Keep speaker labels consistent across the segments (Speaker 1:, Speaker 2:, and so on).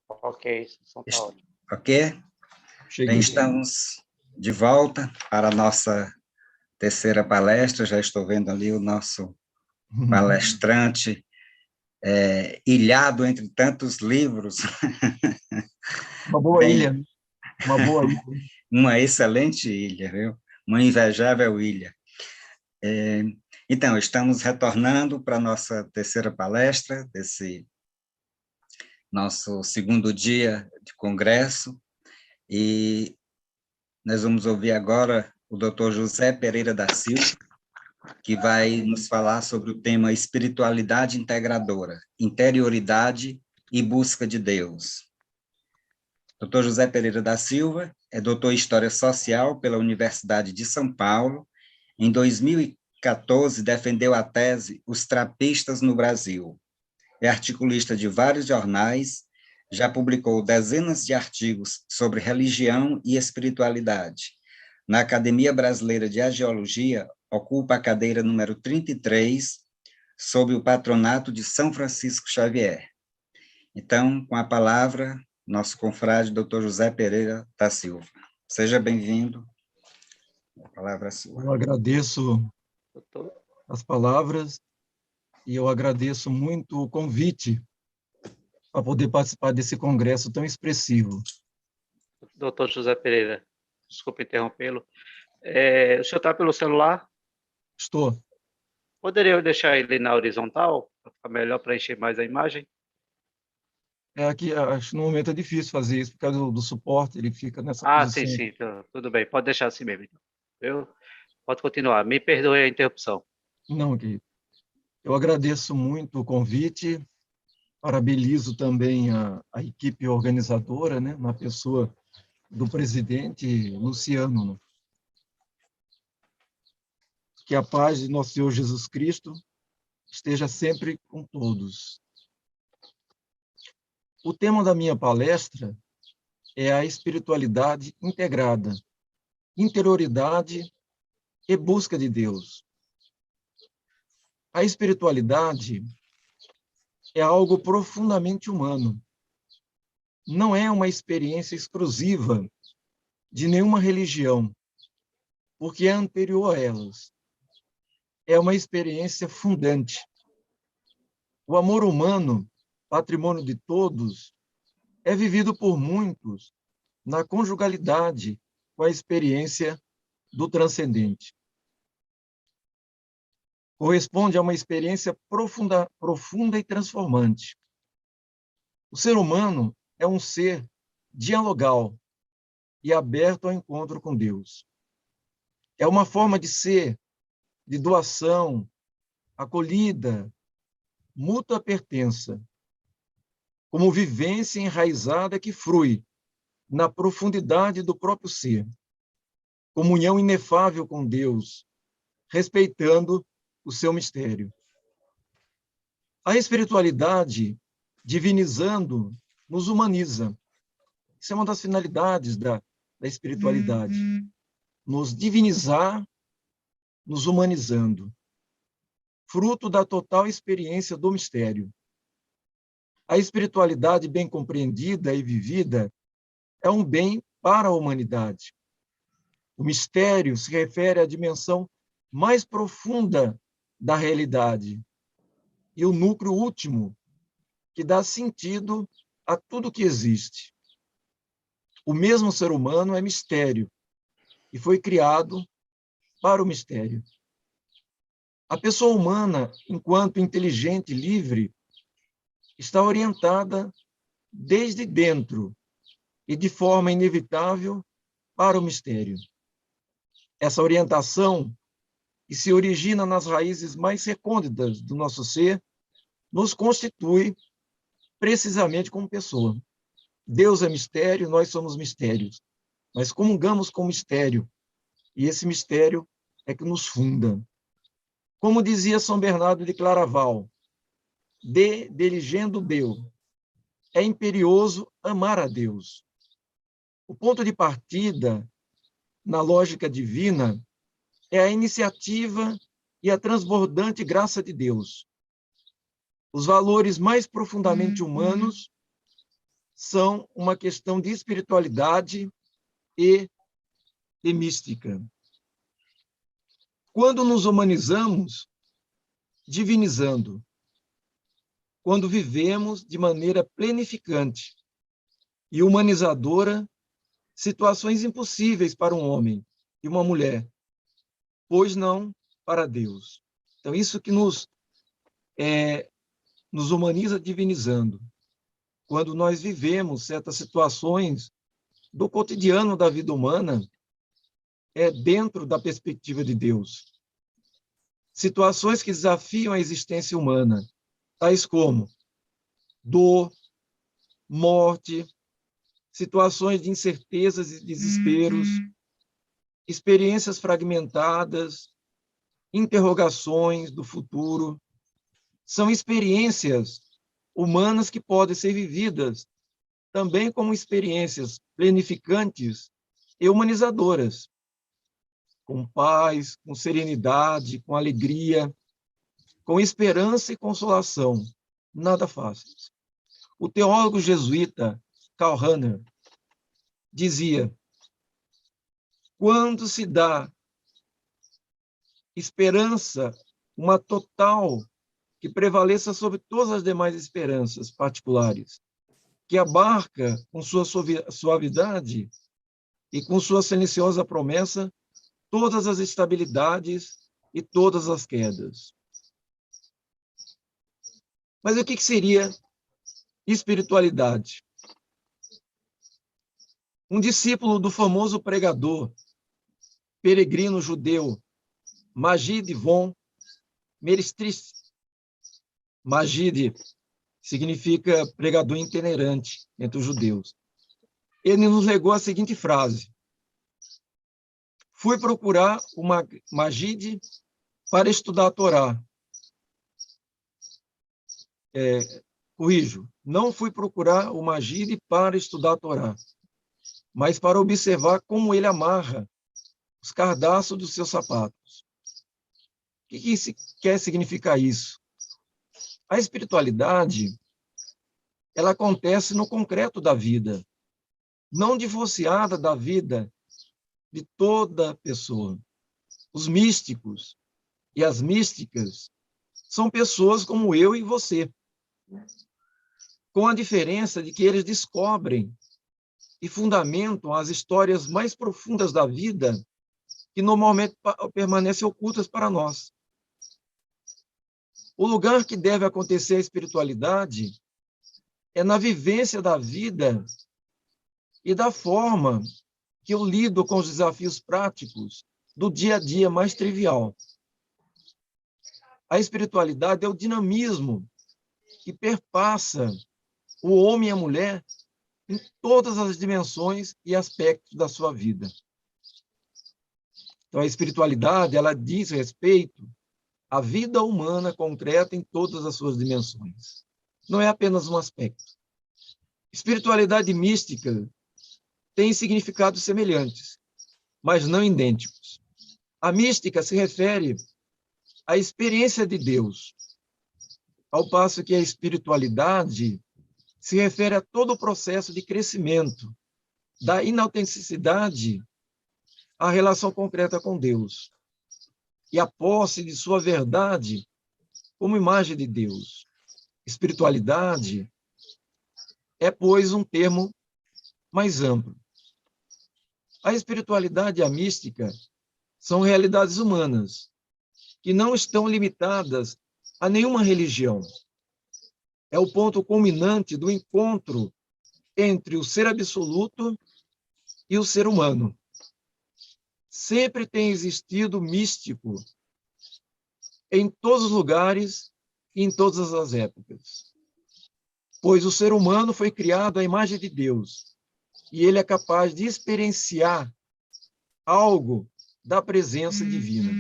Speaker 1: Ok, o som está ótimo.
Speaker 2: Ok? Bem, estamos de volta para a nossa terceira palestra. Já estou vendo ali o nosso palestrante ilhado entre tantos livros.
Speaker 3: Uma boa ilha. Uma boa ilha.
Speaker 2: Uma excelente ilha, viu? Uma invejável ilha. Então, estamos retornando para a nossa terceira palestra, desse nosso segundo dia de congresso, e nós vamos ouvir agora o Dr. José Pereira da Silva, que vai nos falar sobre o tema espiritualidade integradora, interioridade e busca de Deus. Dr. José Pereira da Silva é doutor em História Social pela Universidade de São Paulo. Em 2014, defendeu a tese Os Trapistas no Brasil. É articulista de vários jornais, já publicou dezenas de artigos sobre religião e espiritualidade. Na Academia Brasileira de Agiologia, ocupa a cadeira número 33, sob o patronato de São Francisco Xavier. Então, com a palavra, nosso confrade, Dr. José Pereira da Silva. Seja bem-vindo. A palavra é sua.
Speaker 3: Eu agradeço as palavras e eu agradeço muito o convite para poder participar desse congresso tão expressivo.
Speaker 1: Doutor José Pereira, desculpe interrompê-lo. O senhor está pelo celular?
Speaker 3: Estou.
Speaker 1: Poderia deixar ele na horizontal, para ficar melhor, para encher mais a imagem?
Speaker 3: Aqui, acho que no momento é difícil fazer isso, por causa do suporte, ele fica nessa posição.
Speaker 1: Sim, tudo bem, pode deixar assim mesmo. Então. Pode continuar, me perdoe a interrupção.
Speaker 3: Não, querido. Eu agradeço muito o convite, parabenizo também a equipe organizadora, né, na pessoa do presidente Luciano. Que a paz de nosso Senhor Jesus Cristo esteja sempre com todos. O tema da minha palestra é a espiritualidade integrada, interioridade e busca de Deus. A espiritualidade é algo profundamente humano. Não é uma experiência exclusiva de nenhuma religião, porque é anterior a elas. É uma experiência fundante. O amor humano, patrimônio de todos, é vivido por muitos na conjugalidade com a experiência do transcendente. Corresponde a uma experiência profunda e transformante. O ser humano é um ser dialogal e aberto ao encontro com Deus. É uma forma de ser, de doação, acolhida, mútua pertença, como vivência enraizada que flui na profundidade do próprio ser, comunhão inefável com Deus, respeitando o seu mistério. A espiritualidade, divinizando, nos humaniza. Isso é uma das finalidades da espiritualidade. Nos divinizar, nos humanizando. Fruto da total experiência do mistério. A espiritualidade bem compreendida e vivida é um bem para a humanidade. O mistério se refere à dimensão mais profunda da realidade e o núcleo último que dá sentido a tudo que existe. O mesmo ser humano é mistério e foi criado para o mistério. A pessoa humana, enquanto inteligente e livre, está orientada desde dentro e de forma inevitável para o mistério. Essa orientação, que se origina nas raízes mais recônditas do nosso ser, nos constitui precisamente como pessoa. Deus é mistério, nós somos mistérios. Nós comungamos com o mistério, e esse mistério é que nos funda. Como dizia São Bernardo de Claraval, diligendo Deus, é imperioso amar a Deus. O ponto de partida, na lógica divina, é a iniciativa e a transbordante graça de Deus. Os valores mais profundamente humanos são uma questão de espiritualidade e de mística. Quando nos humanizamos, divinizando, quando vivemos de maneira plenificante e humanizadora situações impossíveis para um homem e uma mulher, pois não para Deus. Então, isso que nos humaniza divinizando. Quando nós vivemos certas situações do cotidiano da vida humana, dentro da perspectiva de Deus. Situações que desafiam a existência humana, tais como dor, morte, situações de incertezas e desesperos, experiências fragmentadas, interrogações do futuro. São experiências humanas que podem ser vividas também como experiências planificantes e humanizadoras, com paz, com serenidade, com alegria, com esperança e consolação. Nada fácil. O teólogo jesuíta Karl Rahner dizia: quando se dá esperança, uma total que prevaleça sobre todas as demais esperanças particulares, que abarca com sua suavidade e com sua silenciosa promessa todas as estabilidades e todas as quedas. Mas o que seria espiritualidade? Um discípulo do famoso pregador, peregrino judeu, Magid von Meristris. Magid significa pregador itinerante entre os judeus. Ele nos legou a seguinte frase: fui procurar o Magid para estudar a Torá. Corrijo, não fui procurar o Magid para estudar a Torá, mas para observar como ele amarra os cardaços dos seus sapatos. O que quer significar isso? A espiritualidade, ela acontece no concreto da vida, não dissociada da vida de toda pessoa. Os místicos e as místicas são pessoas como eu e você, com a diferença de que eles descobrem e fundamentam as histórias mais profundas da vida que normalmente permanecem ocultas para nós. O lugar que deve acontecer a espiritualidade é na vivência da vida e da forma que eu lido com os desafios práticos do dia a dia mais trivial. A espiritualidade é o dinamismo que perpassa o homem e a mulher em todas as dimensões e aspectos da sua vida. Então, a espiritualidade, ela diz respeito à vida humana concreta em todas as suas dimensões. Não é apenas um aspecto. Espiritualidade mística tem significados semelhantes, mas não idênticos. A mística se refere à experiência de Deus, ao passo que a espiritualidade se refere a todo o processo de crescimento, da inautenticidade à relação concreta com Deus, e a posse de sua verdade como imagem de Deus. Espiritualidade é, pois, um termo mais amplo. A espiritualidade e a mística são realidades humanas, que não estão limitadas a nenhuma religião. É o ponto culminante do encontro entre o ser absoluto e o ser humano. Sempre tem existido místico em todos os lugares e em todas as épocas. Pois o ser humano foi criado à imagem de Deus e ele é capaz de experienciar algo da presença divina.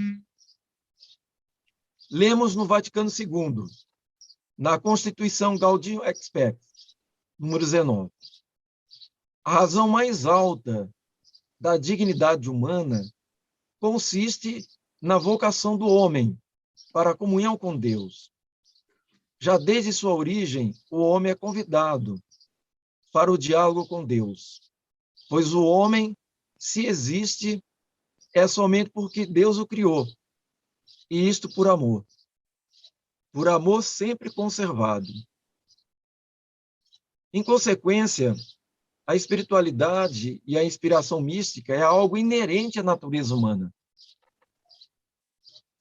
Speaker 3: Lemos no Vaticano II, na Constituição Gaudium et Spes, número 19. A razão mais alta da dignidade humana consiste na vocação do homem para a comunhão com Deus. Já desde sua origem, o homem é convidado para o diálogo com Deus, pois o homem, se existe, é somente porque Deus o criou, e isto por amor sempre conservado. Em consequência, a espiritualidade e a inspiração mística é algo inerente à natureza humana.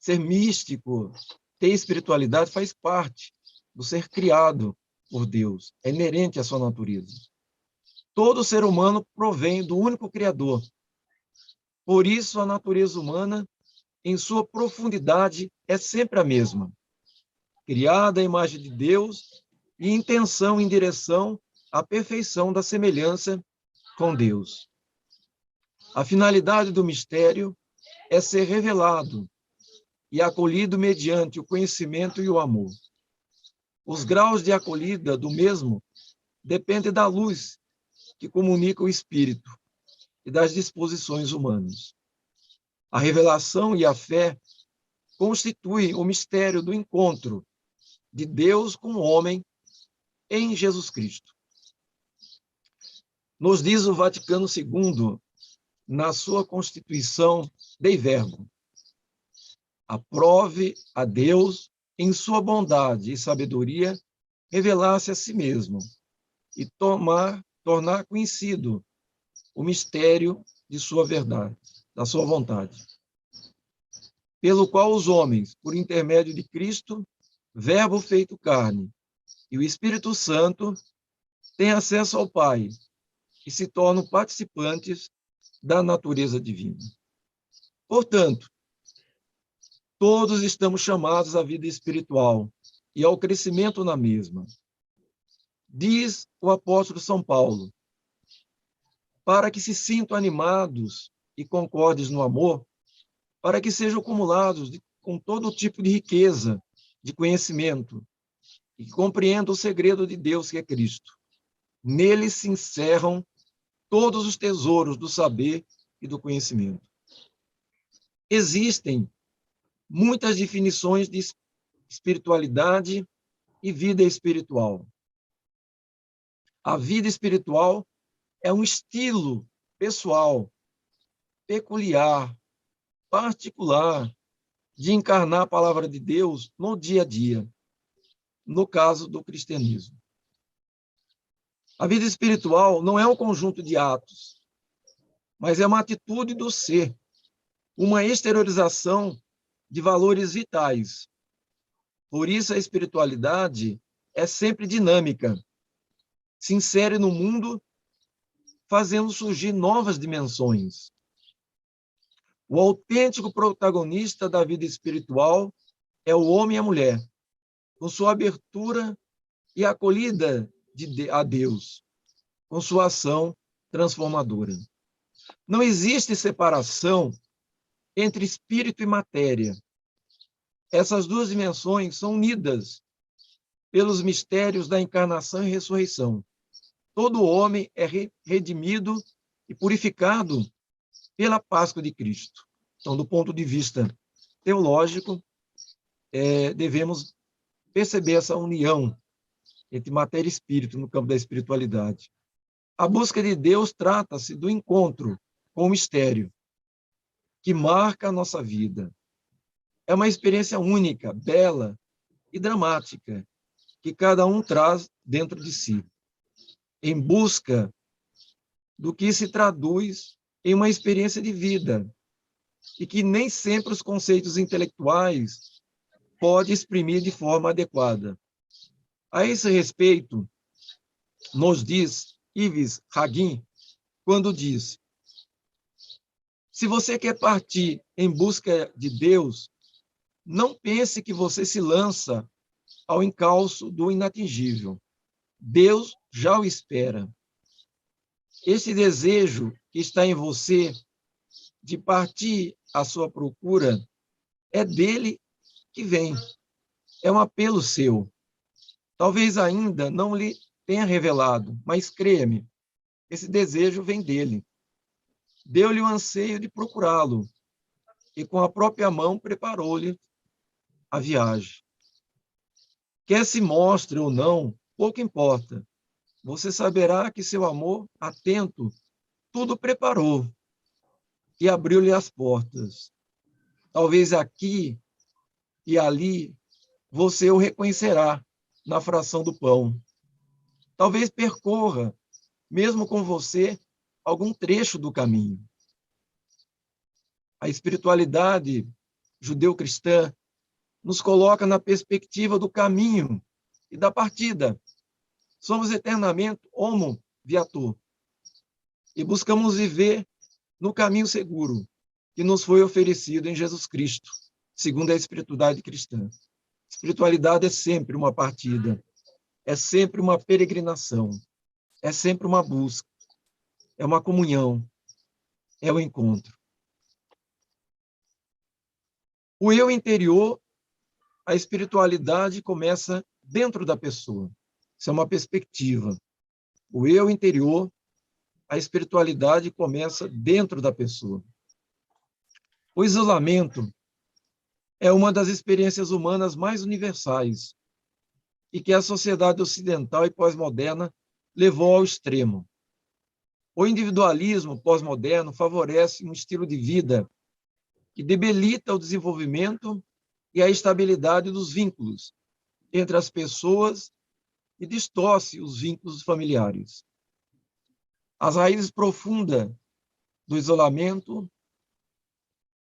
Speaker 3: Ser místico, ter espiritualidade faz parte do ser criado por Deus, é inerente à sua natureza. Todo ser humano provém do único Criador. Por isso, a natureza humana, em sua profundidade, é sempre a mesma. Criada à imagem de Deus e intenção em direção à perfeição da semelhança com Deus. A finalidade do mistério é ser revelado e acolhido mediante o conhecimento e o amor. Os graus de acolhida do mesmo dependem da luz que comunica o espírito e das disposições humanas. A revelação e a fé constituem o mistério do encontro de Deus com o homem em Jesus Cristo. Nos diz o Vaticano II, na sua Constituição, Dei Verbo: aprove a Deus, em sua bondade e sabedoria, revelar-se a si mesmo e tornar conhecido o mistério de sua verdade, da sua vontade, pelo qual os homens, por intermédio de Cristo, Verbo feito carne, e o Espírito Santo, têm acesso ao Pai e se tornam participantes da natureza divina. Portanto, todos estamos chamados à vida espiritual e ao crescimento na mesma. Diz o apóstolo São Paulo: para que se sintam animados e concordes no amor, para que sejam acumulados com todo tipo de riqueza, de conhecimento, e que compreendam o segredo de Deus, que é Cristo. Nele se encerram todos os tesouros do saber e do conhecimento. Existem muitas definições de espiritualidade e vida espiritual. A vida espiritual é um estilo pessoal, peculiar, particular, de encarnar a palavra de Deus no dia a dia, no caso do cristianismo. A vida espiritual não é um conjunto de atos, mas é uma atitude do ser, uma exteriorização de valores vitais. Por isso, a espiritualidade é sempre dinâmica, se insere no mundo, fazendo surgir novas dimensões. O autêntico protagonista da vida espiritual é o homem e a mulher, com sua abertura e acolhida a Deus, com sua ação transformadora. Não existe separação entre espírito e matéria. Essas duas dimensões são unidas pelos mistérios da encarnação e ressurreição. Todo homem é redimido e purificado pela Páscoa de Cristo. Então, do ponto de vista teológico, devemos perceber essa união entre matéria e espírito no campo da espiritualidade. A busca de Deus trata-se do encontro com o mistério, que marca a nossa vida. É uma experiência única, bela e dramática, que cada um traz dentro de si, em busca do que se traduz em uma experiência de vida, e que nem sempre os conceitos intelectuais podem exprimir de forma adequada. A esse respeito, nos diz Yves Hagin, quando diz: se você quer partir em busca de Deus, não pense que você se lança ao encalço do inatingível. Deus já o espera. Esse desejo que está em você de partir à sua procura é dele que vem. É um apelo seu. Talvez ainda não lhe tenha revelado, mas creia-me, esse desejo vem dele. Deu-lhe o anseio de procurá-lo e com a própria mão preparou-lhe a viagem. Quer se mostre ou não, pouco importa. você saberá que seu amor atento tudo preparou e abriu-lhe as portas. Talvez aqui e ali você o reconhecerá na fração do pão. Talvez percorra, mesmo com você, algum trecho do caminho. A espiritualidade judeu-cristã nos coloca na perspectiva do caminho e da partida. Somos eternamente homo viator e buscamos viver no caminho seguro que nos foi oferecido em Jesus Cristo, segundo a espiritualidade cristã. Espiritualidade é sempre uma partida, é sempre uma peregrinação, é sempre uma busca, é uma comunhão, é o encontro. O eu interior, a espiritualidade começa dentro da pessoa. Isso é uma perspectiva. O eu interior, a espiritualidade começa dentro da pessoa. O isolamento é uma das experiências humanas mais universais e que a sociedade ocidental e pós-moderna levou ao extremo. O individualismo pós-moderno favorece um estilo de vida que debilita o desenvolvimento e a estabilidade dos vínculos entre as pessoas e distorce os vínculos familiares. As raízes profundas do isolamento,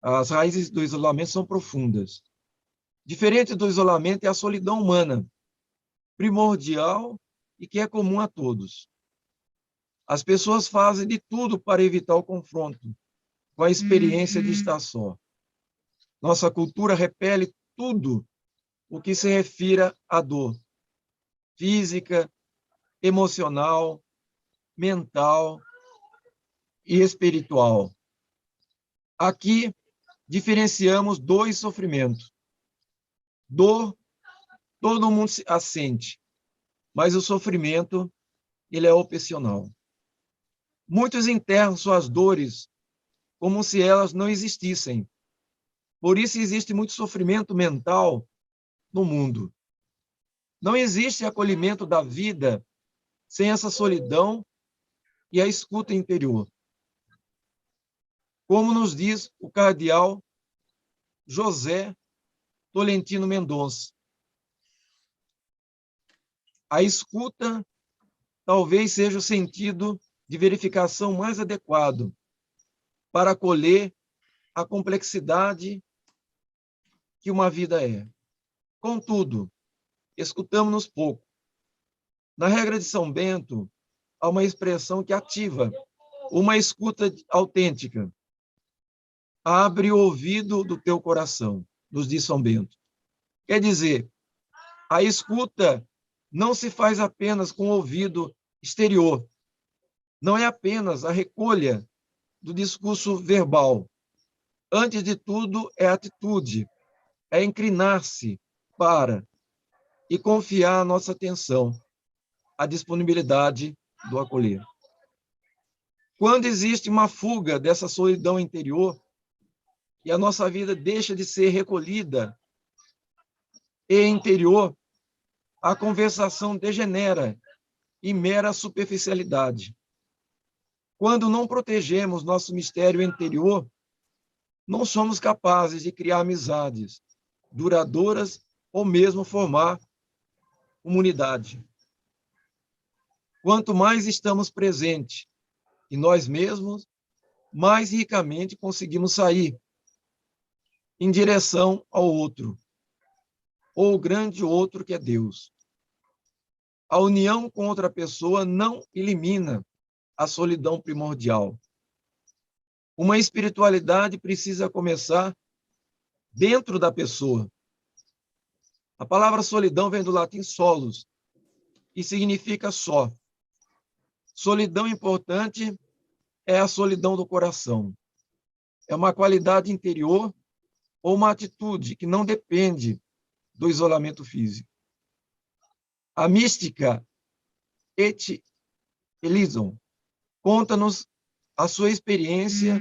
Speaker 3: as raízes do isolamento são profundas. Diferente do isolamento é a solidão humana, primordial e que é comum a todos. As pessoas fazem de tudo para evitar o confronto com a experiência de estar só. Nossa cultura repele tudo o que se refira à dor física, emocional, mental e espiritual. Aqui diferenciamos dois sofrimentos. Dor, todo mundo a sente, mas o sofrimento, ele é opcional. Muitos enterram suas dores como se elas não existissem. Por isso existe muito sofrimento mental no mundo. Não existe acolhimento da vida sem essa solidão e a escuta interior. Como nos diz o cardeal José Tolentino Mendonça, a escuta talvez seja o sentido de verificação mais adequado para acolher a complexidade que uma vida é. Contudo, escutamos-nos pouco. Na regra de São Bento, há uma expressão que ativa uma escuta autêntica. Abre o ouvido do teu coração, nos diz São Bento. Quer dizer, a escuta não se faz apenas com o ouvido exterior. Não é apenas a recolha do discurso verbal. Antes de tudo, é atitude, é inclinar-se para e confiar a nossa atenção, a disponibilidade do acolher. Quando existe uma fuga dessa solidão interior e a nossa vida deixa de ser recolhida e interior, a conversação degenera em mera superficialidade. Quando não protegemos nosso mistério interior, não somos capazes de criar amizades duradouras ou mesmo formar comunidade. Quanto mais estamos presentes em nós mesmos, mais ricamente conseguimos sair em direção ao outro, ou o grande outro que é Deus. A união com outra pessoa não elimina a solidão primordial. Uma espiritualidade precisa começar dentro da pessoa. A palavra solidão vem do latim solus, e significa só. Solidão importante é a solidão do coração. É uma qualidade interior ou uma atitude que não depende do isolamento físico. A mística Et Elison conta-nos a sua experiência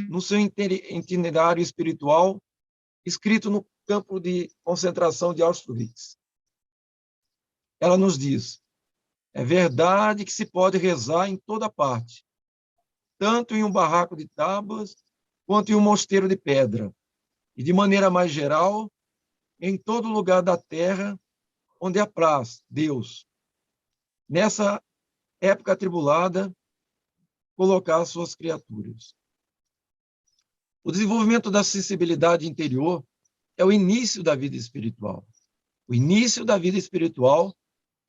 Speaker 3: no seu itinerário espiritual, escrito no campo de concentração de Auschwitz. Ela nos diz, É verdade que se pode rezar em toda parte, tanto em um barraco de tábuas, quanto em um mosteiro de pedra, e de maneira mais geral, em todo lugar da terra onde apraz Deus, nessa época atribulada, colocar suas criaturas. O desenvolvimento da sensibilidade interior é o início da vida espiritual. O início da vida espiritual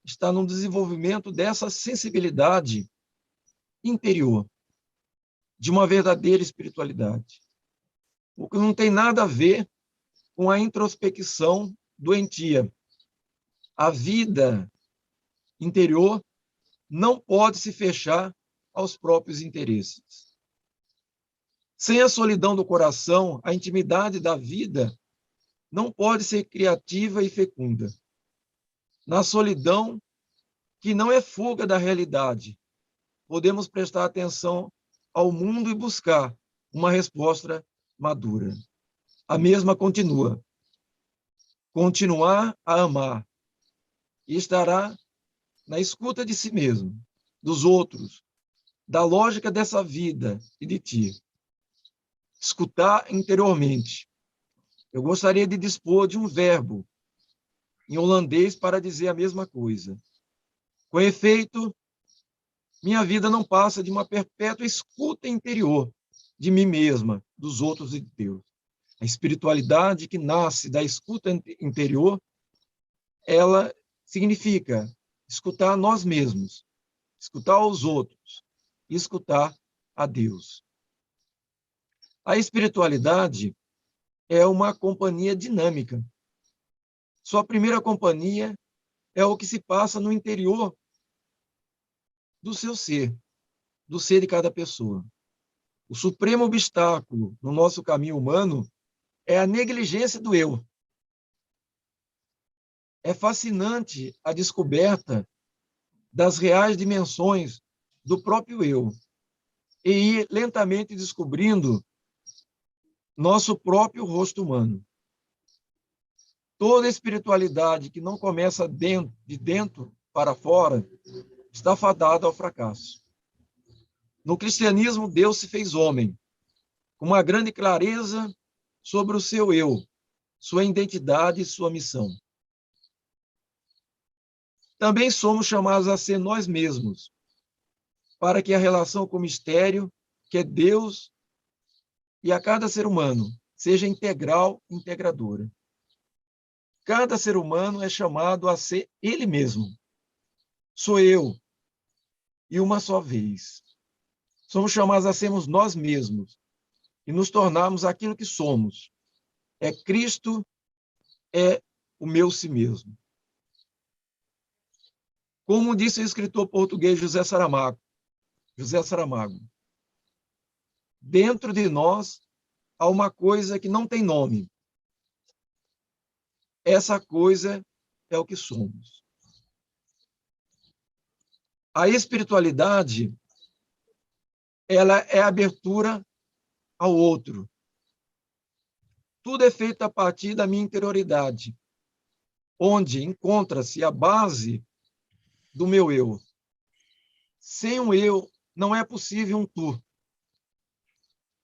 Speaker 3: está no desenvolvimento dessa sensibilidade interior, de uma verdadeira espiritualidade. O que não tem nada a ver com a introspecção doentia. A vida interior não pode se fechar aos próprios interesses. Sem a solidão do coração, a intimidade da vida não pode ser criativa e fecunda. Na solidão, que não é fuga da realidade, podemos prestar atenção ao mundo e buscar uma resposta madura. A mesma continua. Continuar a amar. E estará na escuta de si mesmo, dos outros, da lógica dessa vida e de ti. Escutar interiormente. Eu gostaria de dispor de um verbo em holandês para dizer a mesma coisa. Com efeito, minha vida não passa de uma perpétua escuta interior de mim mesma, dos outros e de Deus. A espiritualidade que nasce da escuta interior, ela significa escutar nós mesmos, escutar os outros e escutar a Deus. A espiritualidade é uma companhia dinâmica. Sua primeira companhia é o que se passa no interior do seu ser, do ser de cada pessoa. O supremo obstáculo no nosso caminho humano é a negligência do eu. É fascinante a descoberta das reais dimensões do próprio eu e ir lentamente descobrindo nosso próprio rosto humano. Toda espiritualidade que não começa de dentro para fora está fadada ao fracasso. No cristianismo, Deus se fez homem, com uma grande clareza sobre o seu eu, sua identidade e sua missão. Também somos chamados a ser nós mesmos, para que a relação com o mistério, que é Deus e a cada ser humano, seja integral e integradora. Cada ser humano é chamado a ser ele mesmo. Sou eu, e uma só vez. Somos chamados a sermos nós mesmos e nos tornarmos aquilo que somos. É Cristo, é o meu si mesmo. Como disse o escritor português José Saramago, dentro de nós há uma coisa que não tem nome. Essa coisa é o que somos. A espiritualidade, ela é a abertura ao outro. Tudo é feito a partir da minha interioridade, onde encontra-se a base do meu eu. Sem um eu, não é possível um tu.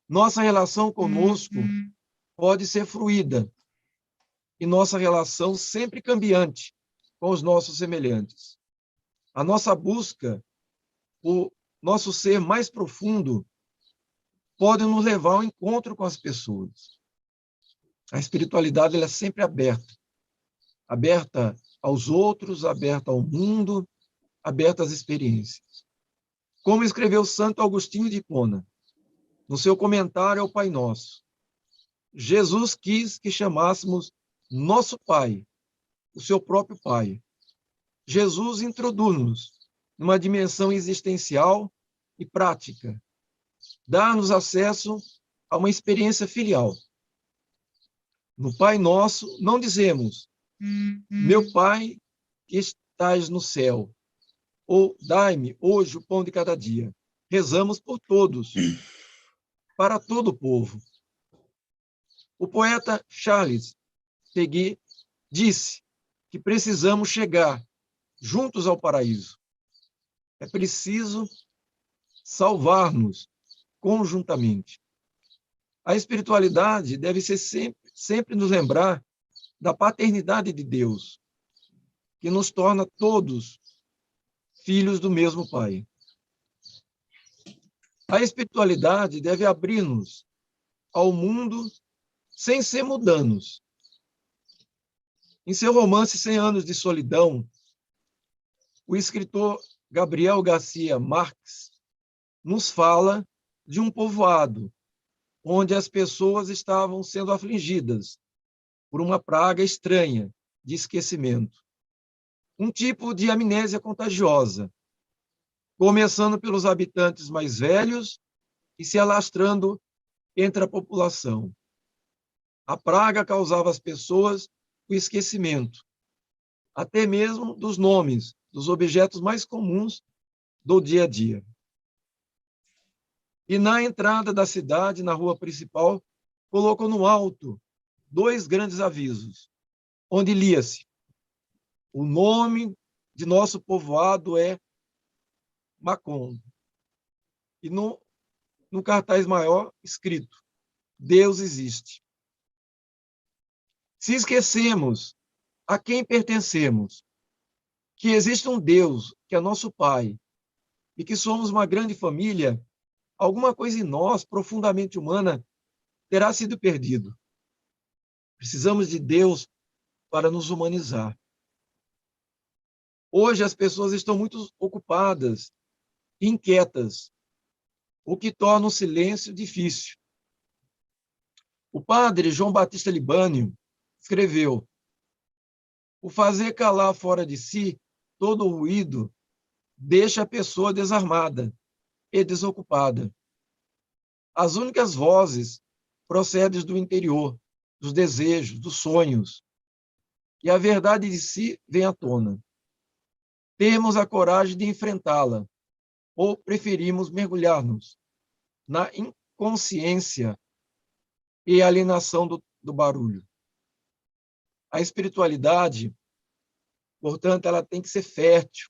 Speaker 3: Nossa relação conosco pode ser fluida, e nossa relação sempre cambiante com os nossos semelhantes. A nossa busca, o nosso ser mais profundo, pode nos levar ao encontro com as pessoas. A espiritualidade ela é sempre aberta. Aberta aos outros, aberta ao mundo, aberta às experiências. Como escreveu Santo Agostinho de Hipona, no seu comentário ao Pai Nosso, Jesus quis que chamássemos nosso Pai, o seu próprio Pai. Jesus introduz-nos numa dimensão existencial e prática, dá-nos acesso a uma experiência filial. No Pai Nosso, não dizemos, meu Pai que estás no céu, ou dai-me hoje o pão de cada dia. Rezamos por todos, para todo o povo. O poeta Charles Peguy disse que precisamos chegar juntos ao paraíso. É preciso salvar-nos conjuntamente. A espiritualidade deve ser sempre nos lembrar da paternidade de Deus, que nos torna todos filhos do mesmo Pai. A espiritualidade deve abrir-nos ao mundo sem ser mudanos. Em seu romance 100 Anos de Solidão, o escritor Gabriel Garcia Marques nos fala de um povoado onde as pessoas estavam sendo afligidas por uma praga estranha de esquecimento. Um tipo de amnésia contagiosa, começando pelos habitantes mais velhos e se alastrando entre a população. A praga causava às pessoas o esquecimento, até mesmo dos nomes dos objetos mais comuns do dia a dia. E na entrada da cidade, na rua principal, colocou no alto 2 grandes avisos, onde lia-se: o nome de nosso povoado é Macondo. E no cartaz maior, escrito: Deus existe. Se esquecemos a quem pertencemos, que existe um Deus, que é nosso Pai, e que somos uma grande família, alguma coisa em nós, profundamente humana, terá sido perdido. Precisamos de Deus para nos humanizar. Hoje as pessoas estão muito ocupadas, inquietas, o que torna o silêncio difícil. O padre João Batista Libânio escreveu: o fazer calar fora de si todo o ruído deixa a pessoa desarmada e desocupada. As únicas vozes procedem do interior, dos desejos, dos sonhos, e a verdade de si vem à tona. Temos a coragem de enfrentá-la, ou preferimos mergulhar-nos na inconsciência e alienação do barulho. A espiritualidade, portanto, ela tem que ser fértil,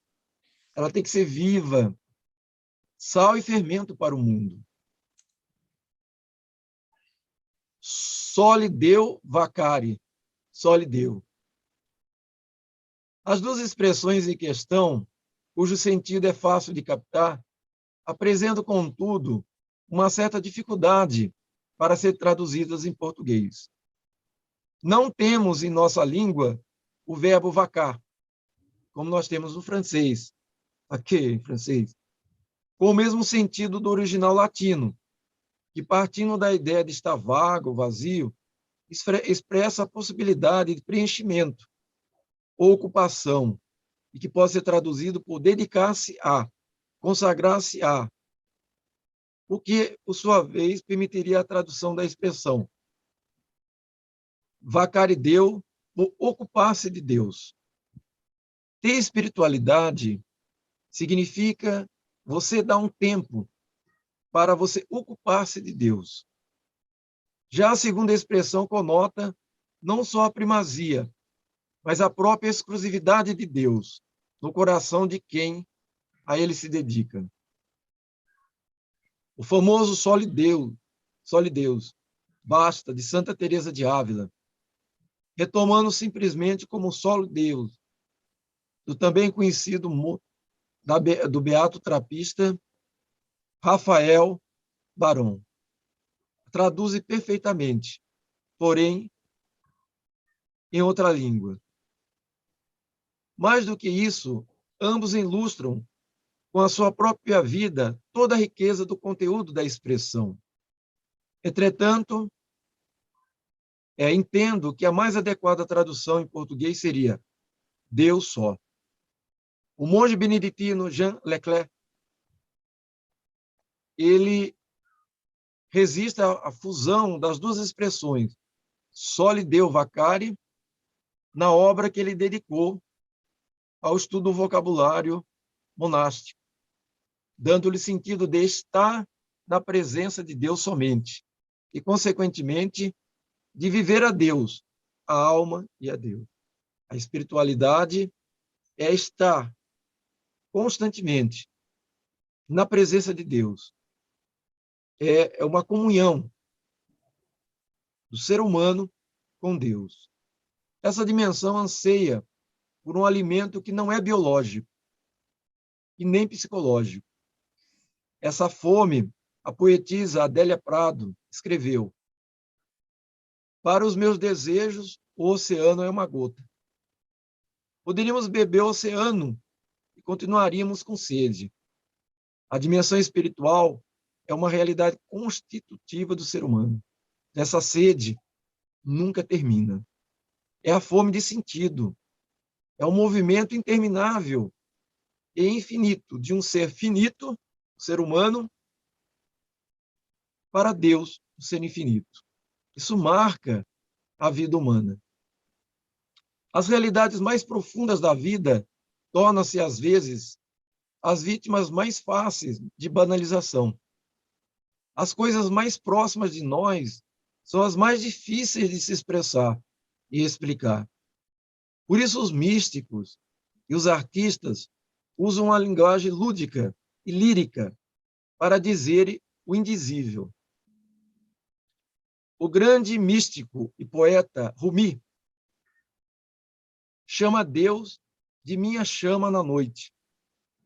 Speaker 3: ela tem que ser viva, sal e fermento para o mundo. Só lhe deu vacare, só lhe deu. As 2 expressões em questão, cujo sentido é fácil de captar, apresentam, contudo, uma certa dificuldade para ser traduzidas em português. Não temos em nossa língua o verbo vacar, como nós temos no francês, aqui em francês, com o mesmo sentido do original latino, que, partindo da ideia de estar vago, vazio, expressa a possibilidade de preenchimento ou ocupação, e que pode ser traduzido por dedicar-se a, consagrar-se a, o que, por sua vez, permitiria a tradução da expressão vacare Deus, por ocupar-se de Deus. Ter espiritualidade significa você dar um tempo para você ocupar-se de Deus. Já a segunda expressão conota não só a primazia, mas a própria exclusividade de Deus no coração de quem a ele se dedica. O famoso só lhe Deus, basta, de Santa Teresa de Ávila, retomando simplesmente como só Deus, do também conhecido do beato trapista Rafael Barão. Traduz perfeitamente, porém, em outra língua. Mais do que isso, ambos ilustram com a sua própria vida toda a riqueza do conteúdo da expressão. Entretanto, entendo que a mais adequada tradução em português seria Deus só. O monge beneditino Jean Leclerc, ele resiste à fusão das 2 expressões, só lhe deu vacare, na obra que ele dedicou ao estudo do vocabulário monástico, dando-lhe sentido de estar na presença de Deus somente, e, consequentemente, de viver a Deus, a alma e a Deus. A espiritualidade é estar constantemente na presença de Deus. É uma comunhão do ser humano com Deus. Essa dimensão anseia por um alimento que não é biológico e nem psicológico. Essa fome, a poetisa Adélia Prado escreveu: para os meus desejos, o oceano é uma gota. Poderíamos beber o oceano e continuaríamos com sede. A dimensão espiritual é uma realidade constitutiva do ser humano. Essa sede nunca termina. É a fome de sentido. É um movimento interminável e infinito de um ser finito, o ser humano, para Deus, o ser infinito. Isso marca a vida humana. As realidades mais profundas da vida tornam-se, às vezes, as vítimas mais fáceis de banalização. As coisas mais próximas de nós são as mais difíceis de se expressar e explicar. Por isso, os místicos e os artistas usam a linguagem lúdica e lírica para dizer o indizível. O grande místico e poeta Rumi chama Deus de minha chama na noite,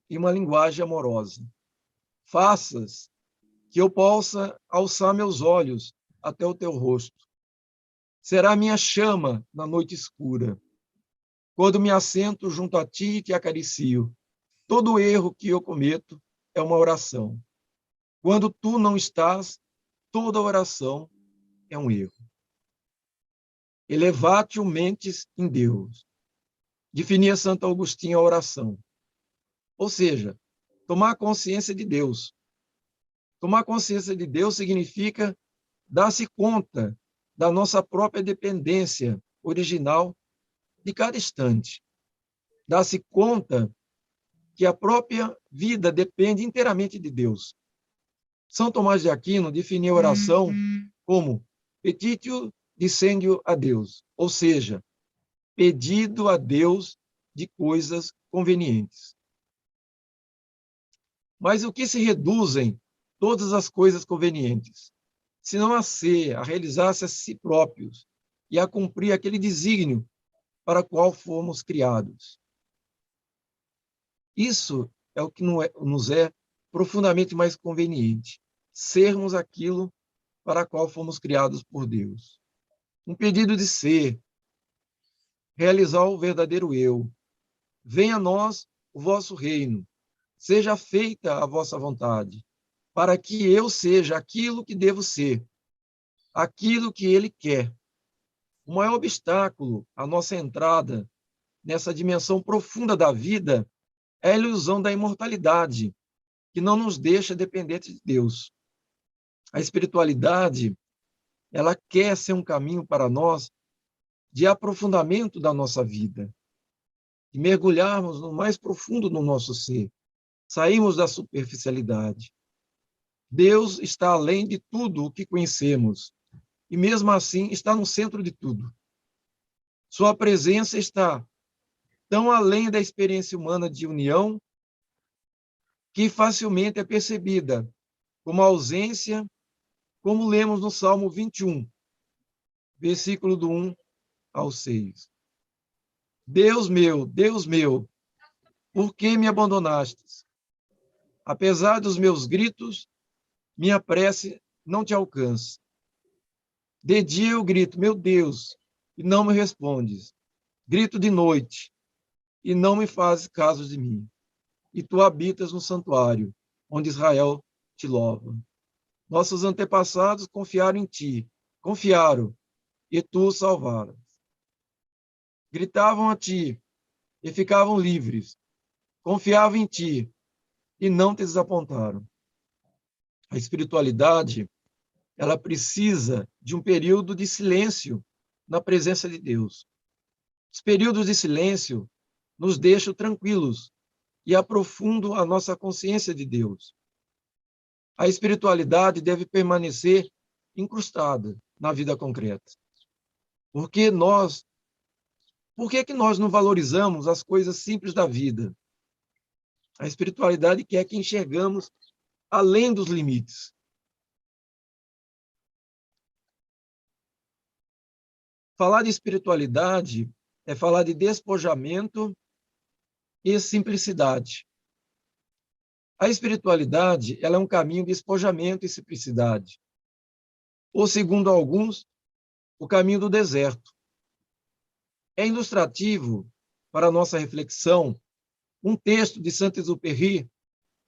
Speaker 3: em uma linguagem amorosa. Faças que eu possa alçar meus olhos até o teu rosto. Será minha chama na noite escura, quando me assento junto a ti e te acaricio. Todo erro que eu cometo é uma oração. Quando tu não estás, toda oração é um erro. Elevatio mentes em Deus. Definia Santo Agostinho a oração. Ou seja, tomar consciência de Deus. Tomar consciência de Deus significa dar-se conta da nossa própria dependência original de cada instante. Dar-se conta que a própria vida depende inteiramente de Deus. São Tomás de Aquino definiu a oração como petitio dicendio a Deus, ou seja, pedido a Deus de coisas convenientes. Mas o que se reduzem todas as coisas convenientes, senão a ser, a realizar-se a si próprios e a cumprir aquele desígnio para o qual fomos criados? Isso é o que nos é profundamente mais conveniente, sermos aquilo para o qual fomos criados por Deus. Um pedido de ser, realizar o verdadeiro eu. Venha a nós o vosso reino, seja feita a vossa vontade, para que eu seja aquilo que devo ser, aquilo que ele quer. O maior obstáculo à nossa entrada nessa dimensão profunda da vida é a ilusão da imortalidade, que não nos deixa dependentes de Deus. A espiritualidade, ela quer ser um caminho para nós de aprofundamento da nossa vida, de mergulharmos no mais profundo do nosso ser, sairmos da superficialidade. Deus está além de tudo o que conhecemos, e mesmo assim está no centro de tudo. Sua presença está tão além da experiência humana de união, que facilmente é percebida como ausência, como lemos no Salmo 21, versículo do 1 ao 6. Deus meu, por que me abandonastes? Apesar dos meus gritos, minha prece não te alcança. De dia eu grito, meu Deus, e não me respondes. Grito de noite, e não me fazes caso de mim. E tu habitas no santuário, onde Israel te louva. Nossos antepassados confiaram em ti, e tu os salvaras. Gritavam a ti, e ficavam livres. Confiavam em ti, e não te desapontaram. A espiritualidade, ela precisa de um período de silêncio na presença de Deus. Os períodos de silêncio nos deixam tranquilos e aprofundam a nossa consciência de Deus. A espiritualidade deve permanecer incrustada na vida concreta. Por que nós não valorizamos as coisas simples da vida? A espiritualidade quer que enxergamos além dos limites. Falar de espiritualidade é falar de despojamento e simplicidade. A espiritualidade, ela é um caminho de despojamento e simplicidade. Ou, segundo alguns, o caminho do deserto. É ilustrativo para a nossa reflexão um texto de Saint-Exupéry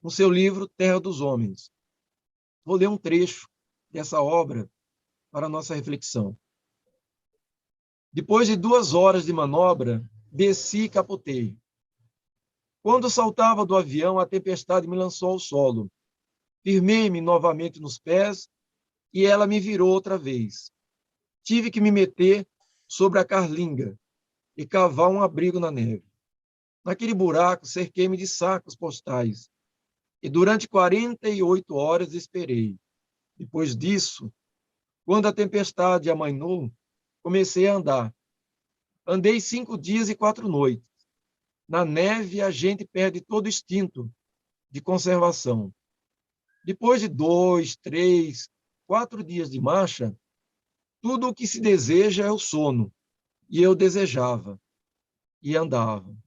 Speaker 3: no seu livro Terra dos Homens. Vou ler um trecho dessa obra para a nossa reflexão. Depois de 2 horas de manobra, desci e capotei. Quando saltava do avião, a tempestade me lançou ao solo. Firmei-me novamente nos pés e ela me virou outra vez. Tive que me meter sobre a carlinga e cavar um abrigo na neve. Naquele buraco, cerquei-me de sacos postais e durante 48 horas esperei. Depois disso, quando a tempestade amainou, comecei a andar. Andei 5 dias e 4 noites. Na neve, a gente perde todo o instinto de conservação. Depois de 2, 3, 4 dias de marcha, tudo o que se deseja é o sono. E eu desejava. E andava.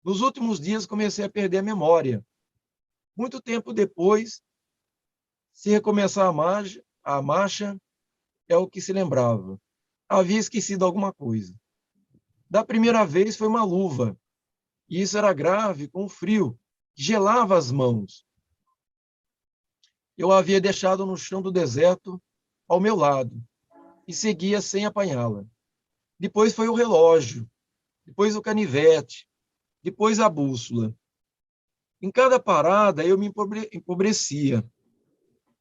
Speaker 3: Nos últimos dias, comecei a perder a memória. Muito tempo depois, se recomeçar a marcha é o que se lembrava. Havia esquecido alguma coisa. Da primeira vez foi uma luva. E isso era grave, com o frio, que gelava as mãos. Eu a havia deixado no chão do deserto, ao meu lado, e seguia sem apanhá-la. Depois foi o relógio, depois o canivete, depois a bússola. Em cada parada eu me empobrecia.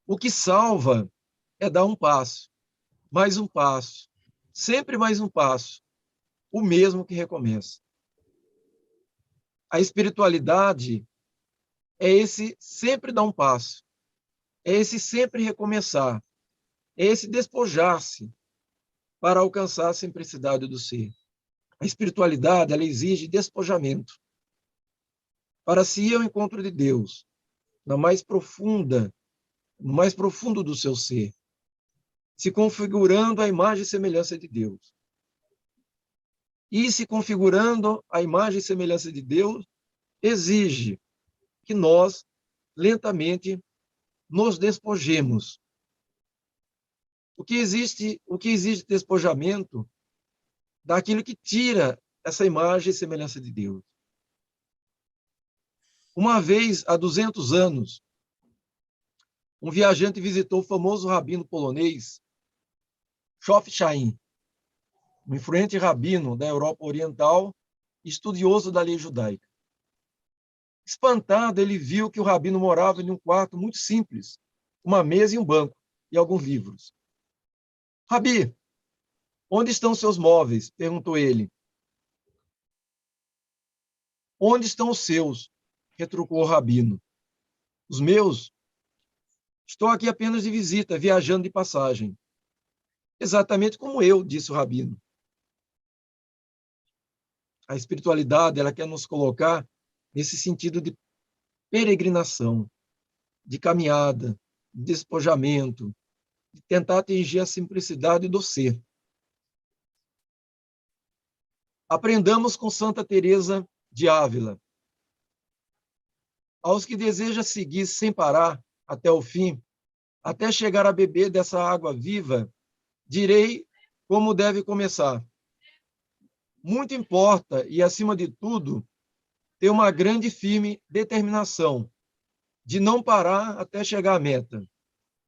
Speaker 3: O que salva é dar um passo, mais um passo, sempre mais um passo, o mesmo que recomeça. A espiritualidade é esse sempre dar um passo, é esse sempre recomeçar, é esse despojar-se para alcançar a simplicidade do ser. A espiritualidade, ela exige despojamento. Para se ir ao encontro de Deus, no mais profundo do seu ser, se configurando à imagem e semelhança de Deus. E se configurando à imagem e semelhança de Deus, exige que nós, lentamente, nos despojemos. O que existe despojamento daquilo que tira essa imagem e semelhança de Deus. Uma vez, há 200 anos, um viajante visitou o famoso rabino polonês, Shof Chaim, um influente rabino da Europa Oriental, estudioso da lei judaica. Espantado, ele viu que o rabino morava em um quarto muito simples, uma mesa e um banco, e alguns livros. Rabi, onde estão seus móveis? Perguntou ele. Onde estão os seus? Retrucou o rabino. Os meus? Estou aqui apenas de visita, viajando de passagem. Exatamente como eu, disse o rabino. A espiritualidade, ela quer nos colocar nesse sentido de peregrinação, de caminhada, de despojamento, de tentar atingir a simplicidade do ser. Aprendamos com Santa Teresa de Ávila. Aos que desejam seguir sem parar até o fim, até chegar a beber dessa água viva, direi como deve começar. Muito importa, e acima de tudo, ter uma grande e firme determinação de não parar até chegar à meta.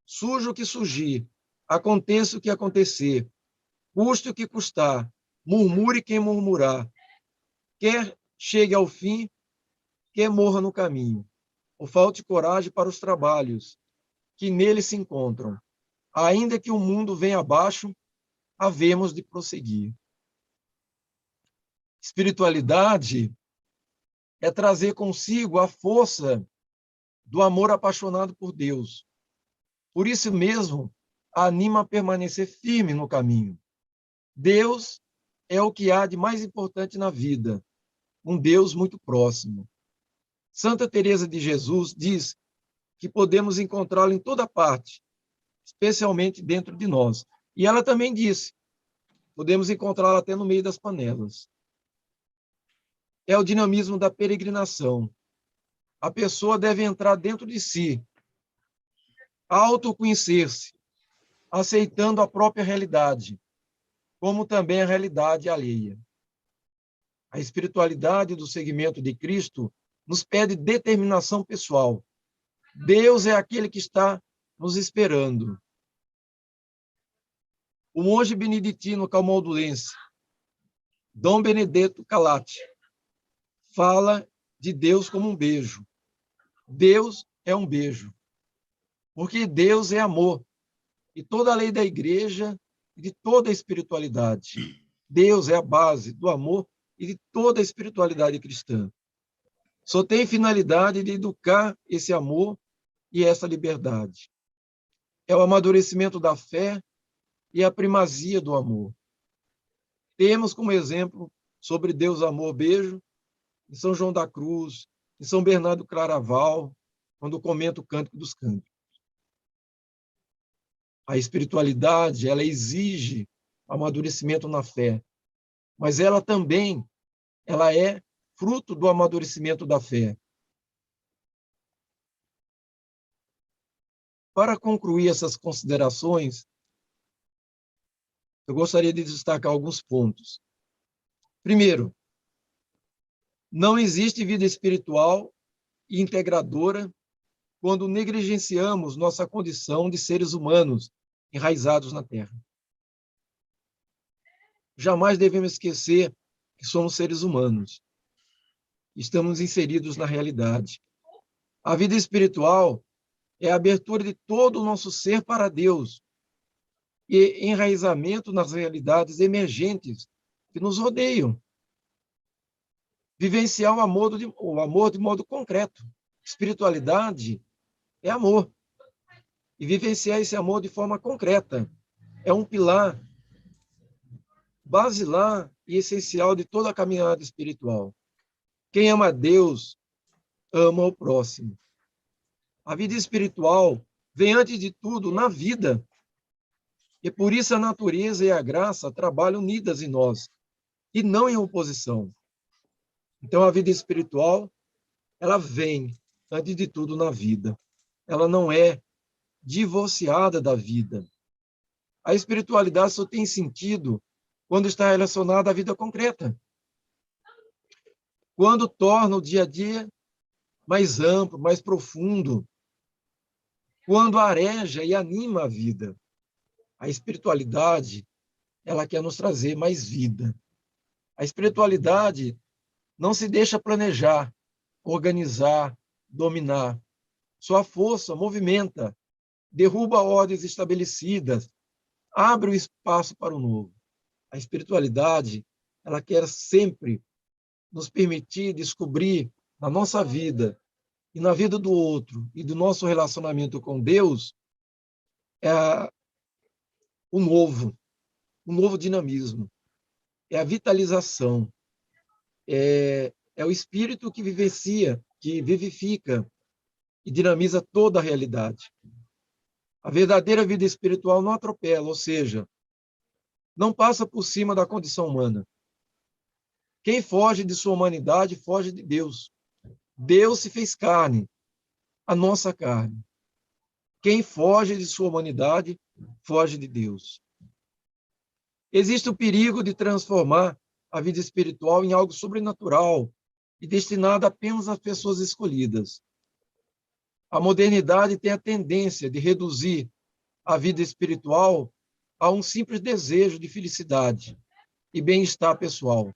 Speaker 3: Surja o que surgir, aconteça o que acontecer, custe o que custar, murmure quem murmurar, quer chegue ao fim, quer morra no caminho, ou falte coragem para os trabalhos que nele se encontram. Ainda que o mundo venha abaixo, havemos de prosseguir. Espiritualidade é trazer consigo a força do amor apaixonado por Deus. Por isso mesmo, anima a permanecer firme no caminho. Deus é o que há de mais importante na vida, um Deus muito próximo. Santa Teresa de Jesus diz que podemos encontrá-la em toda parte, especialmente dentro de nós. E ela também disse, podemos encontrá-la até no meio das panelas. É o dinamismo da peregrinação. A pessoa deve entrar dentro de si, autoconhecer-se, aceitando a própria realidade, como também a realidade alheia. A espiritualidade do seguimento de Cristo nos pede determinação pessoal. Deus é aquele que está nos esperando. O monge beneditino calmolduense, Dom Benedetto Calati, fala de Deus como um beijo. Deus é um beijo, porque Deus é amor. E toda a lei da igreja e de toda a espiritualidade. Deus é a base do amor e de toda a espiritualidade cristã. Só tem finalidade de educar esse amor e essa liberdade. É o amadurecimento da fé e a primazia do amor. Temos como exemplo sobre Deus amor beijo em São João da Cruz, em São Bernardo Claraval, quando comenta o Cântico dos Cânticos. A espiritualidade, ela exige amadurecimento na fé, mas ela também é fruto do amadurecimento da fé. Para concluir essas considerações, eu gostaria de destacar alguns pontos. Primeiro, não existe vida espiritual e integradora quando negligenciamos nossa condição de seres humanos enraizados na Terra. Jamais devemos esquecer que somos seres humanos. Estamos inseridos na realidade. A vida espiritual é a abertura de todo o nosso ser para Deus e enraizamento nas realidades emergentes que nos rodeiam. Vivenciar o amor de modo concreto. Espiritualidade é amor. E vivenciar esse amor de forma concreta é um pilar basilar e essencial de toda a caminhada espiritual. Quem ama a Deus, ama o próximo. A vida espiritual vem, antes de tudo, na vida. E por isso a natureza e a graça trabalham unidas em nós, e não em oposição. Então, a vida espiritual, ela vem, antes de tudo, na vida. Ela não é divorciada da vida. A espiritualidade só tem sentido quando está relacionada à vida concreta. Quando torna o dia a dia mais amplo, mais profundo. Quando areja e anima a vida. A espiritualidade, ela quer nos trazer mais vida. A espiritualidade não se deixa planejar, organizar, dominar. Sua força movimenta, derruba ordens estabelecidas, abre o espaço para o novo. A espiritualidade, ela quer sempre nos permitir descobrir na nossa vida e na vida do outro e do nosso relacionamento com Deus o novo dinamismo, é a vitalização, é o espírito que vivencia, que vivifica e dinamiza toda a realidade. A verdadeira vida espiritual não atropela, ou seja, não passa por cima da condição humana. Quem foge de sua humanidade, foge de Deus. Deus se fez carne, a nossa carne. Quem foge de sua humanidade, foge de Deus. Existe o perigo de transformar a vida espiritual em algo sobrenatural e destinado apenas às pessoas escolhidas. A modernidade tem a tendência de reduzir a vida espiritual a um simples desejo de felicidade e bem-estar pessoal.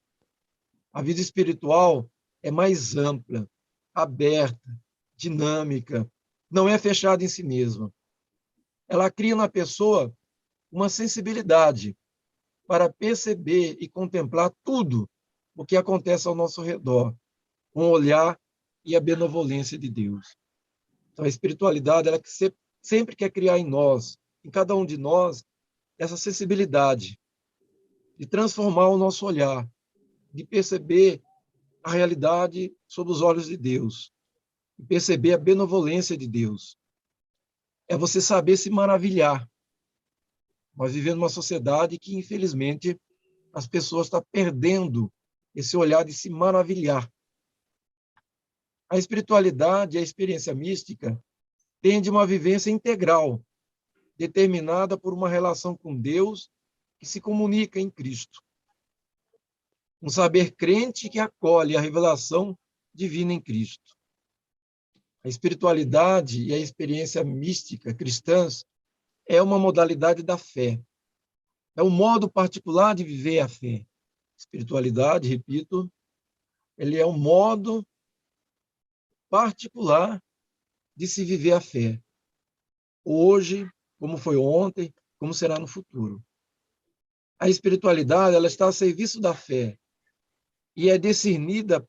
Speaker 3: A vida espiritual é mais ampla, aberta, dinâmica, não é fechada em si mesma. Ela cria na pessoa uma sensibilidade para perceber e contemplar tudo o que acontece ao nosso redor, com o olhar e a benevolência de Deus. Então, a espiritualidade, ela sempre quer criar em nós, em cada um de nós, essa sensibilidade de transformar o nosso olhar, de perceber a realidade sob os olhos de Deus. e perceber a benevolência de Deus. É você saber se maravilhar. Nós vivemos numa sociedade que, infelizmente, as pessoas estão perdendo esse olhar de se maravilhar. A espiritualidade e a experiência mística têm de uma vivência integral, determinada por uma relação com Deus que se comunica em Cristo. Um saber crente que acolhe a revelação divina em Cristo. A espiritualidade e a experiência mística cristãs é uma modalidade da fé. É um modo particular de viver a fé. Espiritualidade, repito, ele é um modo particular de se viver a fé. Hoje, como foi ontem, como será no futuro. A espiritualidade, ela está a serviço da fé e é discernida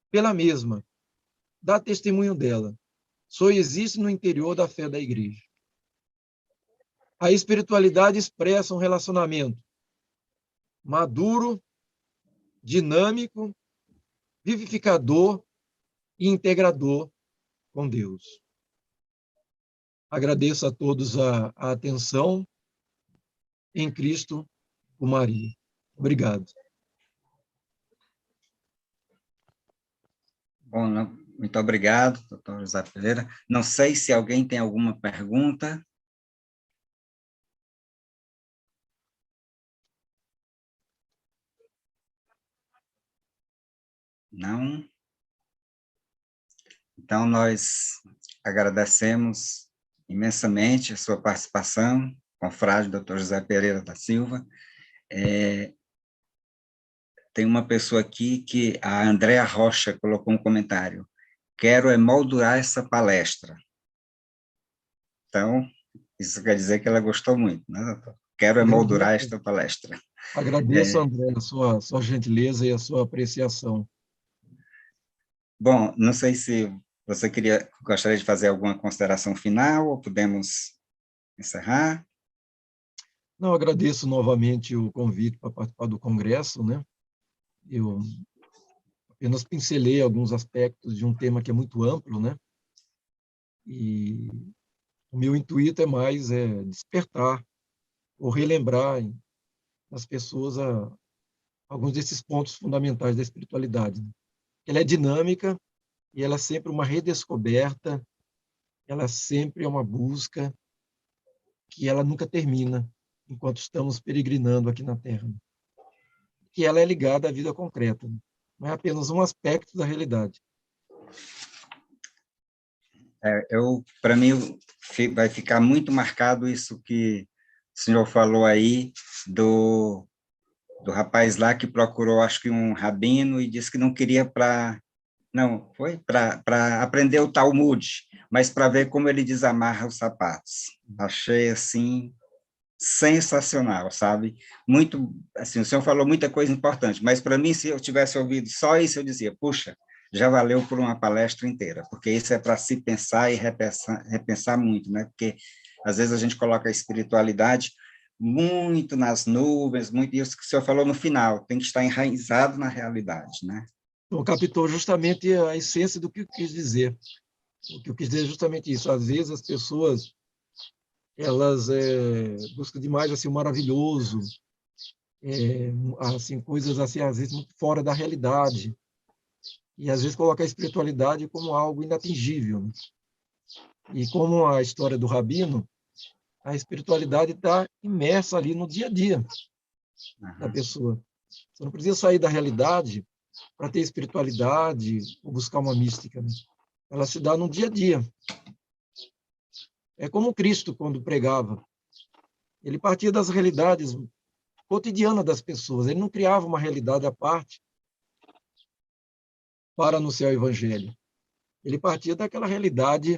Speaker 3: pela mesma. Dá testemunho dela. Só existe no interior da fé da igreja. A espiritualidade expressa um relacionamento maduro, dinâmico, vivificador e integrador com Deus. Agradeço a todos a atenção em Cristo, por Maria. Obrigado.
Speaker 2: Bom, muito obrigado, doutor José Pereira. Não sei se alguém tem alguma pergunta. Não? Então, nós agradecemos imensamente a sua participação, confrade doutor José Pereira da Silva. Tem uma pessoa aqui que, a Andréa Rocha, colocou um comentário. Quero emoldurar essa palestra. Então, isso quer dizer que ela gostou muito, né, doutor? Quero emoldurar esta palestra.
Speaker 3: Agradeço, André, a sua gentileza e a sua apreciação.
Speaker 2: Bom, não sei se você gostaria de fazer alguma consideração final, ou podemos encerrar?
Speaker 3: Não, agradeço novamente o convite para participar do congresso, né? Eu apenas pincelei alguns aspectos de um tema que é muito amplo, né? E o meu intuito é mais despertar ou relembrar nas pessoas alguns desses pontos fundamentais da espiritualidade. Ela é dinâmica e ela é sempre uma redescoberta, ela sempre é uma busca que ela nunca termina enquanto estamos peregrinando aqui na Terra. Que ela é ligada à vida concreta, não é apenas um aspecto da realidade.
Speaker 2: Para mim, vai ficar muito marcado isso que o senhor falou aí, do rapaz lá que procurou, acho que um rabino, e disse que não queria para aprender o Talmud, mas para ver como ele desamarra os sapatos. Achei, assim, sensacional, sabe? Muito, assim, o senhor falou muita coisa importante, mas para mim, se eu tivesse ouvido só isso, eu dizia, puxa, já valeu por uma palestra inteira, porque isso é para se pensar e repensar muito, né? Porque às vezes a gente coloca a espiritualidade muito nas nuvens, muito isso que o senhor falou no final, tem que estar enraizado na realidade, né?
Speaker 3: Então, captou justamente a essência do que eu quis dizer. O que eu quis dizer é justamente isso. Às vezes as pessoas elas buscam demais assim o maravilhoso, assim coisas assim às vezes muito fora da realidade, e às vezes coloca a espiritualidade como algo inatingível, né? E como a história do rabino, a espiritualidade está imersa ali no dia a dia da pessoa. Você não precisa sair da realidade para ter espiritualidade ou buscar uma mística, né? Ela se dá no dia a dia. É como Cristo, quando pregava. Ele partia das realidades cotidianas das pessoas. Ele não criava uma realidade à parte para anunciar o evangelho. Ele partia daquela realidade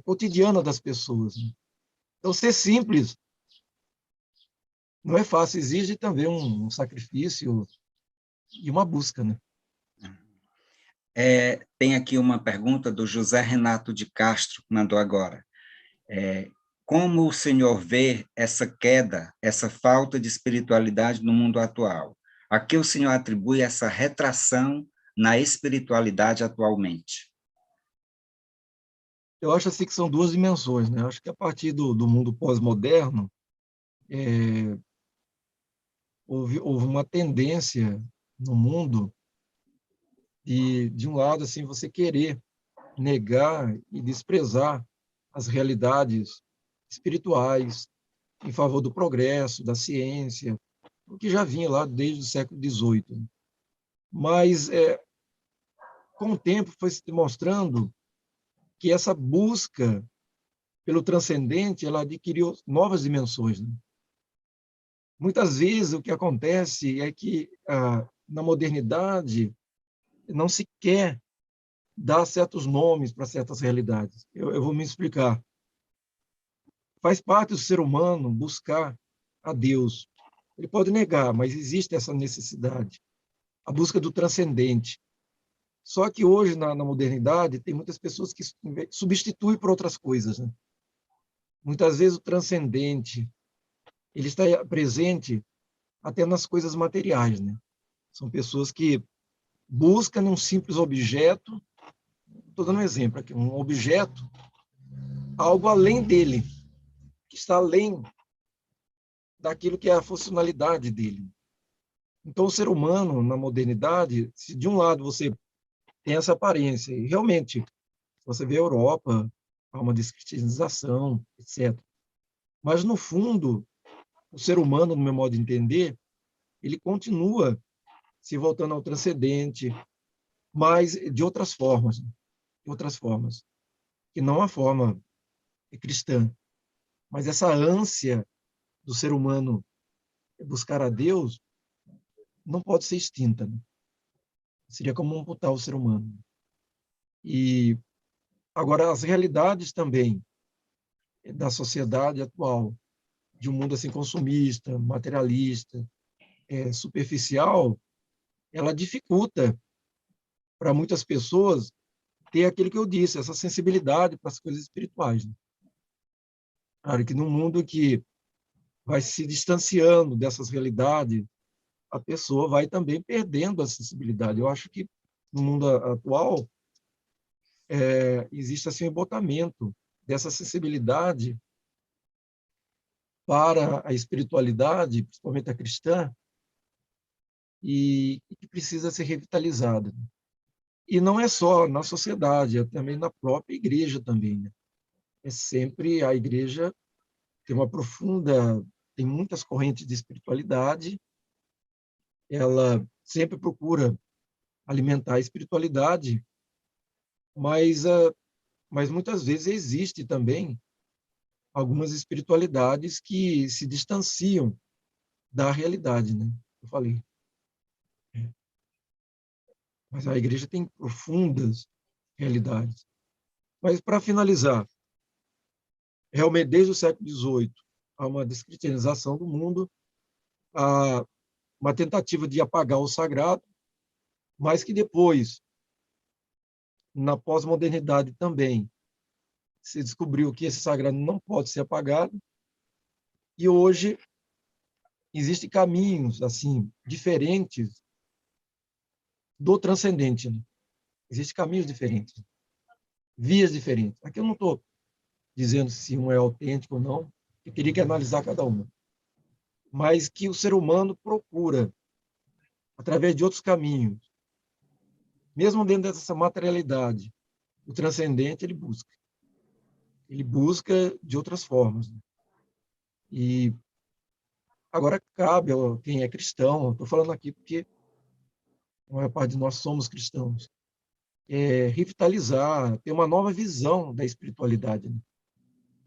Speaker 3: cotidiana das pessoas, né? Então, ser simples não é fácil, exige também um sacrifício e uma busca, né?
Speaker 2: Tem aqui uma pergunta do José Renato de Castro, que mandou agora. Como o senhor vê essa queda, essa falta de espiritualidade no mundo atual? A que o senhor atribui essa retração na espiritualidade atualmente?
Speaker 3: Eu acho assim que são duas dimensões, né? Eu acho que a partir do mundo pós-moderno, houve uma tendência no mundo de um lado, assim, você querer negar e desprezar as realidades espirituais em favor do progresso, da ciência, o que já vinha lá desde o século XVIII. Mas, com o tempo, foi se demonstrando que essa busca pelo transcendente, ela adquiriu novas dimensões, né? Muitas vezes o que acontece é que na modernidade não se quer dar certos nomes para certas realidades. Eu vou me explicar. Faz parte do ser humano buscar a Deus. Ele pode negar, mas existe essa necessidade, a busca do transcendente. Só que hoje, na modernidade, tem muitas pessoas que substituem por outras coisas, né? Muitas vezes o transcendente, ele está presente até nas coisas materiais, né? São pessoas que buscam um simples objeto, estou dando um exemplo aqui, um objeto, algo além dele, que está além daquilo que é a funcionalidade dele. Então, o ser humano, na modernidade, se de um lado você tem essa aparência, e realmente, você vê a Europa, há uma descristianização, etc. Mas, no fundo, o ser humano, no meu modo de entender, ele continua se voltando ao transcendente, mas de outras formas, que não a forma cristã. Mas essa ânsia do ser humano buscar a Deus não pode ser extinta, né? Seria como amputar o ser humano. E agora as realidades também da sociedade atual, de um mundo assim consumista, materialista, superficial, ela dificulta para muitas pessoas ter aquilo que eu disse, essa sensibilidade para as coisas espirituais, né? Claro que num mundo que vai se distanciando dessas realidades, a pessoa vai também perdendo a sensibilidade. Eu acho que no mundo atual existe assim um embotamento dessa sensibilidade para a espiritualidade, principalmente a cristã, e que precisa ser revitalizada. E não é só na sociedade, é também na própria igreja também, né? É sempre a igreja tem uma profunda, tem muitas correntes de espiritualidade, ela sempre procura alimentar a espiritualidade, mas mas muitas vezes existe também algumas espiritualidades que se distanciam da realidade, né? Eu falei. Mas a igreja tem profundas realidades. Mas, para finalizar, realmente, desde o século XVIII, há uma descristianização do mundo, há uma tentativa de apagar o sagrado, mas que depois, na pós-modernidade também, se descobriu que esse sagrado não pode ser apagado, e hoje existem caminhos assim diferentes do transcendente, né? Existem caminhos diferentes, vias diferentes. Aqui eu não estou dizendo se um é autêntico ou não, eu teria que analisar cada uma. Mas que o ser humano procura, através de outros caminhos, mesmo dentro dessa materialidade, o transcendente ele busca. Ele busca de outras formas, né? E agora cabe a quem é cristão, estou falando aqui porque a maior parte de nós somos cristãos, revitalizar, ter uma nova visão da espiritualidade, né?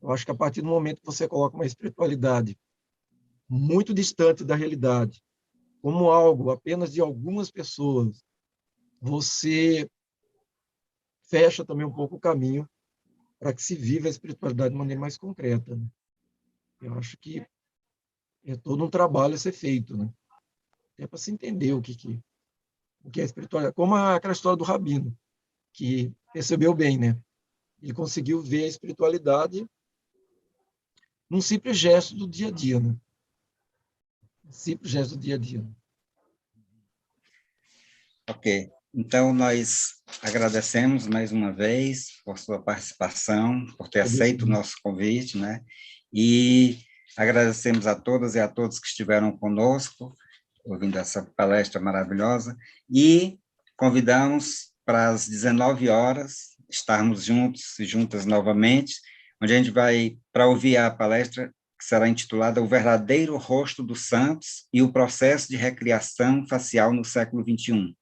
Speaker 3: Eu acho que a partir do momento que você coloca uma espiritualidade muito distante da realidade, como algo apenas de algumas pessoas, você fecha também um pouco o caminho para que se viva a espiritualidade de maneira mais concreta, né? Eu acho que é todo um trabalho a ser feito, né? É para se entender o que é espiritualidade. Como aquela história do Rabino, que percebeu bem, né? Ele conseguiu ver a espiritualidade num simples gesto do dia a dia, né? Simples gesto do dia a dia.
Speaker 2: Ok. Então, nós agradecemos mais uma vez por sua participação, por ter aceito o nosso convite, né? E agradecemos a todas e a todos que estiveram conosco, ouvindo essa palestra maravilhosa, e convidamos para as 19 horas estarmos juntos e juntas novamente, onde a gente vai para ouvir a palestra que será intitulada O Verdadeiro Rosto dos Santos e o Processo de Recriação Facial no Século XXI,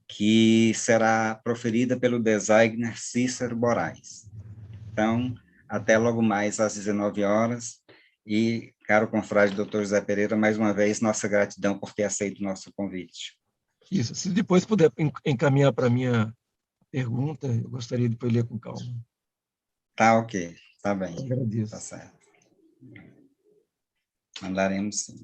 Speaker 2: que será proferida pelo designer Cícero Moraes. Então, até logo mais às 19 horas, e, caro confrade Dr. José Pereira, mais uma vez, nossa gratidão por ter aceito o nosso convite.
Speaker 3: Isso, se depois puder encaminhar para a minha pergunta, eu gostaria de ler com calma.
Speaker 2: Tá ok, tá bem.
Speaker 3: Eu agradeço.
Speaker 2: Tá certo. Mandaremos sim.